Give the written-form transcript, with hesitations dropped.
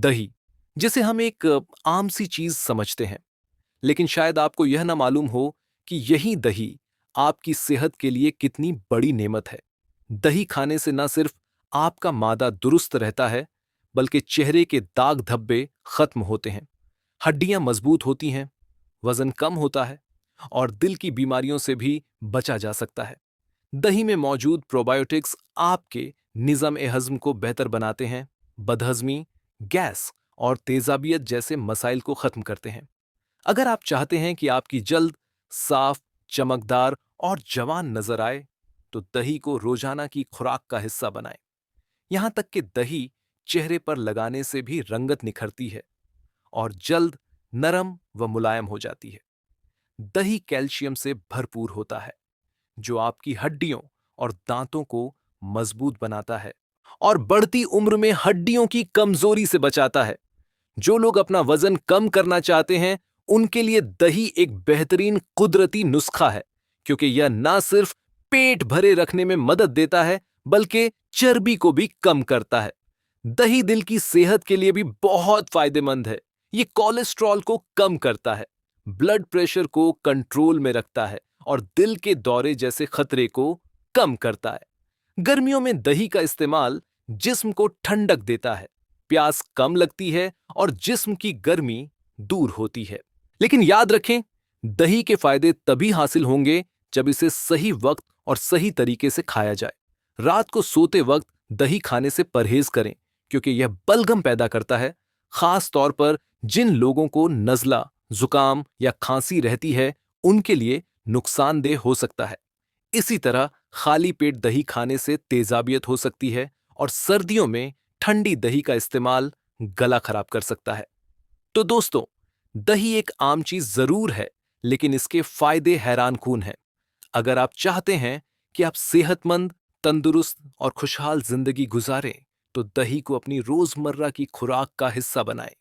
दही, जिसे हम एक आम सी चीज समझते हैं, लेकिन शायद आपको यह ना मालूम हो कि यही दही आपकी सेहत के लिए कितनी बड़ी नेमत है। दही खाने से न सिर्फ आपका मादा दुरुस्त रहता है, बल्कि चेहरे के दाग धब्बे खत्म होते हैं, हड्डियां मजबूत होती हैं, वजन कम होता है और दिल की बीमारियों से भी बचा जा सकता है। दही में मौजूद प्रोबायोटिक्स आपके निज़ाम ए हज़्म को बेहतर बनाते हैं, बदहज़मी, गैस और तेजाबियत जैसे मसाइल को खत्म करते हैं। अगर आप चाहते हैं कि आपकी जल्द साफ, चमकदार और जवान नजर आए, तो दही को रोजाना की खुराक का हिस्सा बनाएं। यहां तक कि दही चेहरे पर लगाने से भी रंगत निखरती है और जल्द नरम व मुलायम हो जाती है। दही कैल्शियम से भरपूर होता है, जो आपकी हड्डियों और दांतों को मजबूत बनाता है और बढ़ती उम्र में हड्डियों की कमजोरी से बचाता है। जो लोग अपना वजन कम करना चाहते हैं, उनके लिए दही एक बेहतरीन कुदरती नुस्खा है, क्योंकि यह ना सिर्फ पेट भरे रखने में मदद देता है, बल्कि चर्बी को भी कम करता है। दही दिल की सेहत के लिए भी बहुत फायदेमंद है। ये कोलेस्ट्रॉल को कम करता है, ब्लड प्रेशर को कंट्रोल में रखता है और दिल के दौरे जैसे खतरे को कम करता है। गर्मियों में दही का इस्तेमाल जिस्म को ठंडक देता है, प्यास कम लगती है और जिस्म की गर्मी दूर होती है। लेकिन याद रखें, दही के फायदे तभी हासिल होंगे जब इसे सही वक्त और सही तरीके से खाया जाए। रात को सोते वक्त दही खाने से परहेज करें, क्योंकि यह बलगम पैदा करता है, खास तौर पर जिन लोगों को नज़ला, जुकाम या खांसी रहती है, उनके लिए नुकसानदेह हो सकता है। इसी तरह खाली पेट दही खाने से तेजाबियत हो सकती है और सर्दियों में ठंडी दही का इस्तेमाल गला खराब कर सकता है। तो दोस्तों, दही एक आम चीज जरूर है, लेकिन इसके फायदे हैरानकुन हैं। अगर आप चाहते हैं कि आप सेहतमंद, तंदुरुस्त और खुशहाल जिंदगी गुजारें, तो दही को अपनी रोजमर्रा की खुराक का हिस्सा बनाएं।